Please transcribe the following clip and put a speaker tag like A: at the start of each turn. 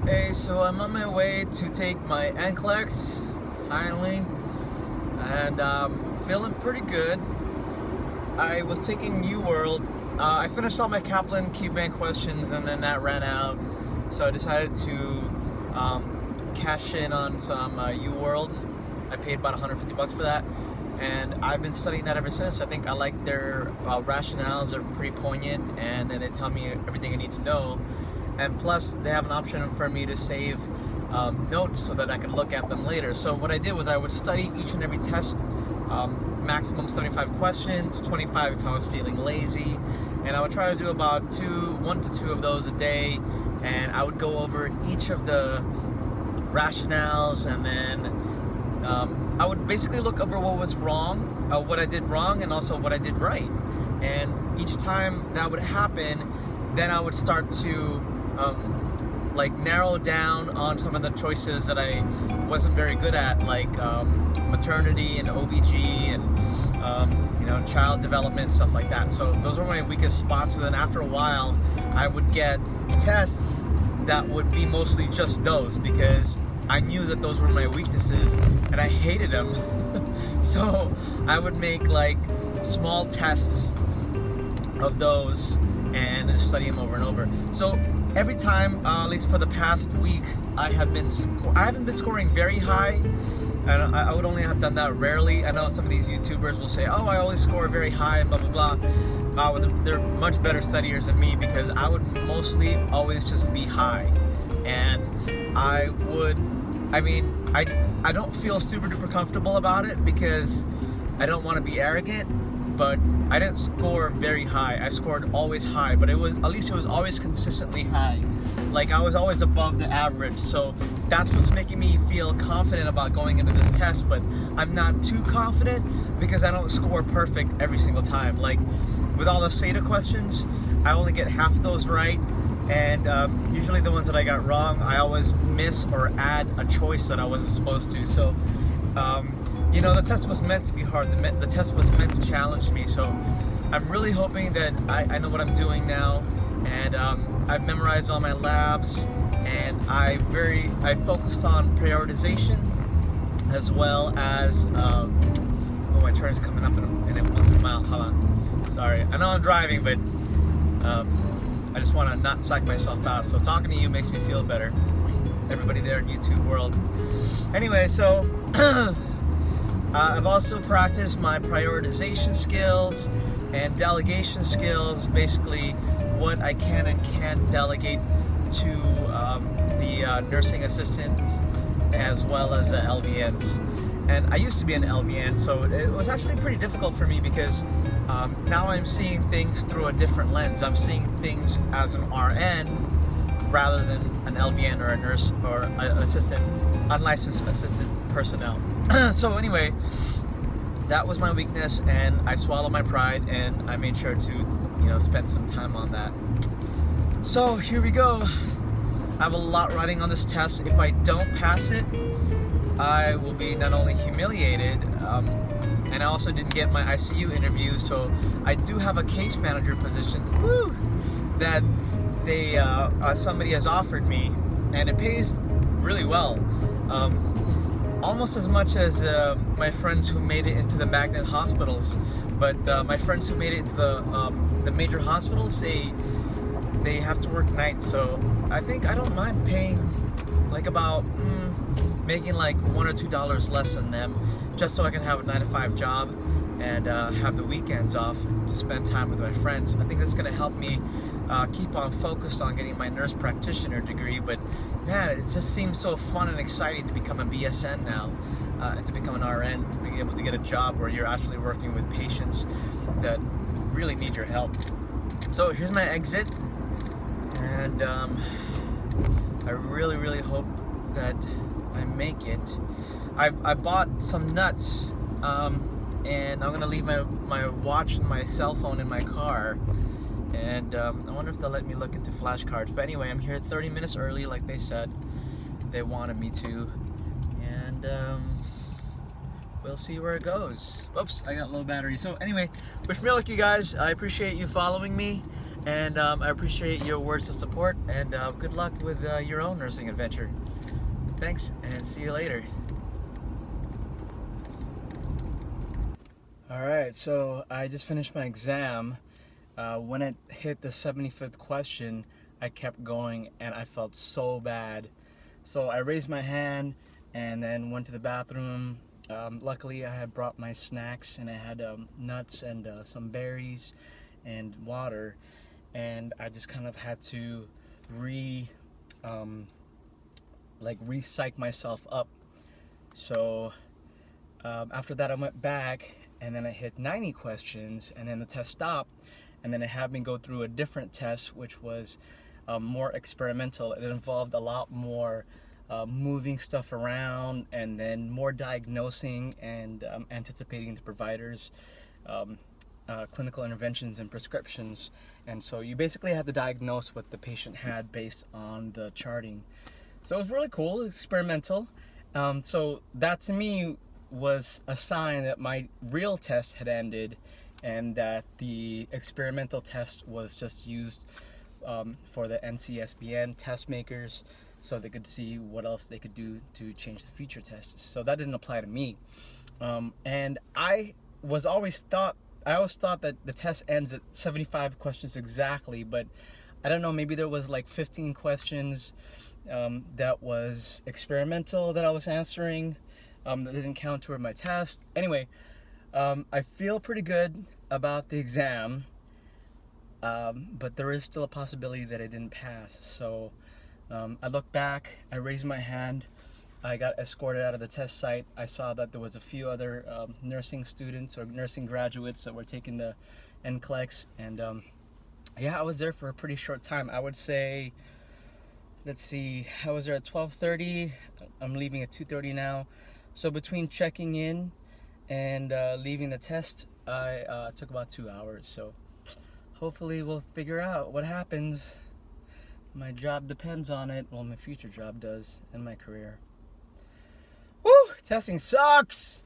A: Hey, so I'm on my way to take my NCLEX, finally, and feeling pretty good. I was taking New World. I finished all my Kaplan Key Bank questions, and then that ran out, so I decided to cash in on some U World. I paid about 150 bucks for that, and I've been studying that ever since. I think I like their rationales are pretty poignant, and then they tell me everything I need to know. And plus, they have an option for me to save notes so that I can look at them later. So what I did was I would study each and every test, maximum 75 questions, 25 if I was feeling lazy, and I would try to do about 1 to 2 of those a day, and I would go over each of the rationales, and then I would basically look over what was wrong, what I did wrong, and also what I did right. And each time that would happen, then I would start to like narrow down on some of the choices that I wasn't very good at, like maternity and OBG and child development, stuff like that. So those were my weakest spots. And then after a while, I would get tests that would be mostly just those, because I knew that those were my weaknesses and I hated them. So I would make like small tests of those and just study them over and over. So every time, at least for the past week, I haven't been scoring very high, and I would only have done that rarely. I know some of these YouTubers will say, "Oh, I always score very high," and blah blah blah. They're much better studiers than me, because I would mostly always just be high, and I don't feel super duper comfortable about it because I don't want to be arrogant. But I didn't score very high. I scored always high, but it was always consistently high. Like I was always above the average. So that's what's making me feel confident about going into this test. But I'm not too confident because I don't score perfect every single time. Like with all the SATA questions, I only get half of those right. And usually the ones that I got wrong, I always miss or add a choice that I wasn't supposed to. So the test was meant to be hard. The test was meant to challenge me. So I'm really hoping that I know what I'm doing now, and I've memorized all my labs, and I focused on prioritization as well as oh, my turn's coming up in 1 mile. Hold on. Sorry. I know I'm driving, but I just want to not psych myself out. So talking to you makes me feel better. Everybody there in YouTube world. Anyway, so I've also practiced my prioritization skills and delegation skills, basically what I can and can't delegate to the nursing assistant as well as the LVNs. And I used to be an LVN, so it was actually pretty difficult for me because now I'm seeing things through a different lens. I'm seeing things as an RN rather than an LVN or a nurse or an assistant, unlicensed assistant personnel. So anyway, that was my weakness, and I swallowed my pride, and I made sure to, spend some time on that. So here we go. I have a lot riding on this test. If I don't pass it, I will be not only humiliated, and I also didn't get my ICU interview, so I do have a case manager position that somebody has offered me, and it pays really well. Almost as much as my friends who made it into the magnet hospitals, but my friends who made it into the major hospitals, they have to work nights. So I think I don't mind paying like about making like $1 or $2 less than them, just so I can have a 9-to-5 job and have the weekends off to spend time with my friends. I think that's going to help me keep on focused on getting my nurse practitioner degree. But man, it just seems so fun and exciting to become a BSN now, and to become an RN, to be able to get a job where you're actually working with patients that really need your help. So here's my exit, and I really, really hope that I make it. I bought some nuts, and I'm gonna leave my watch and my cell phone in my car, and I wonder if they'll let me look into flashcards. But anyway, I'm here 30 minutes early, like they said they wanted me to, and we'll see where it goes. Oops, I got low battery. So anyway, wish me luck, you guys. I appreciate you following me, And I appreciate your words of support, and good luck with your own nursing adventure. Thanks, and see you later. Alright, so I just finished my exam. When it hit the 75th question, I kept going and I felt so bad. So I raised my hand and then went to the bathroom. Luckily, I had brought my snacks, and I had nuts and some berries and water. And I just kind of had to re-psych myself up. So after that, I went back, and then I hit 90 questions, and then the test stopped, and then it had me go through a different test, which was more experimental. It involved a lot more moving stuff around, and then more diagnosing and anticipating the providers' clinical interventions and prescriptions. And so you basically had to diagnose what the patient had based on the charting. So it was really cool, experimental. So that to me was a sign that my real test had ended, and that the experimental test was just used for the NCSBN test makers, so they could see what else they could do to change the future tests. So that didn't apply to me. And I always thought that the test ends at 75 questions exactly, but I don't know, maybe there was like 15 questions that was experimental that I was answering that didn't count toward my test. Anyway, I feel pretty good about the exam, but there is still a possibility that I didn't pass. So I look back, I raised my hand, I got escorted out of the test site. I saw that there was a few other nursing students or nursing graduates that were taking the NCLEX, and yeah, I was there for a pretty short time. I would say, let's see, I was there at 12:30. I'm leaving at 2:30 now. So between checking in and leaving the test, I took about 2 hours. So hopefully we'll figure out what happens. My job depends on it. Well, my future job does, and my career. Woo! Testing sucks!